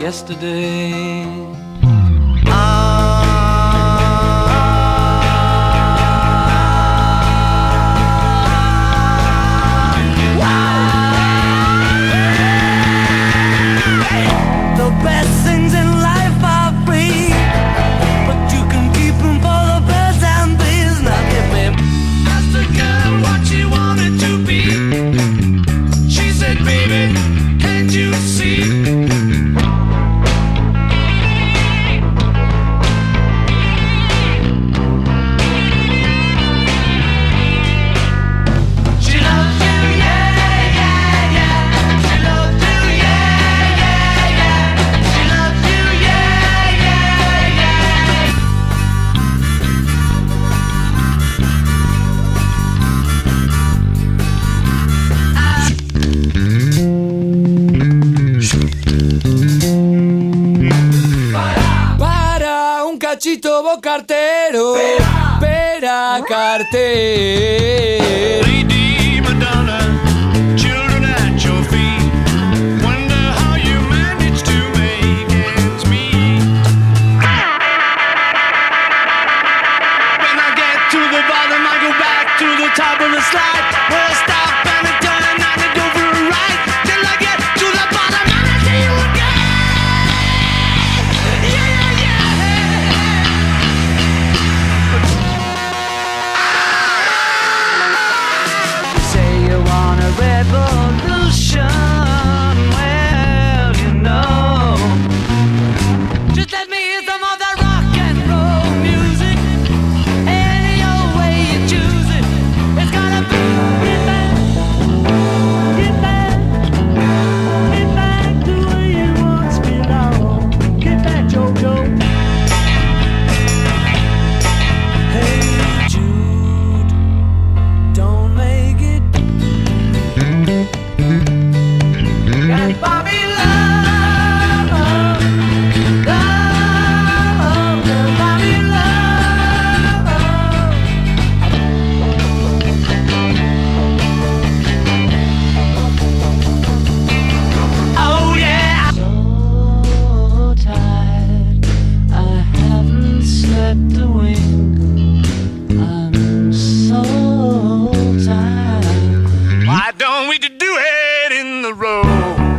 yesterday. The best things in life are free, but you can keep them for the birds and bees. Now give me. Asked the girl what she wanted to be. She said, baby, can't you see? She loves you, yeah, yeah, yeah. She loves you, yeah, yeah, yeah. She loves you, yeah, yeah, yeah. Para un cachito vos cartero, pera cartero. Lady Madonna, children at your feet. Wonder how you manage to make ends meet. When I get to the bottom, I go back to the top of the slide. Where I stop and I turn and I go for a ride. Till I get to the bottom and I see you again. Yeah, yeah, yeah. Say you want a revolution, well, you know. Just let me hear some of that rock and roll music. Any old way you choose it, it's gonna be get back, get back, get back the way it once belonged. Get back, JoJo. Hey Jude, don't make it. Got Bobby love, love, Bobby love. Oh yeah. So tired, I haven't slept a wink. I'm so tired. Why don't we do it in the road?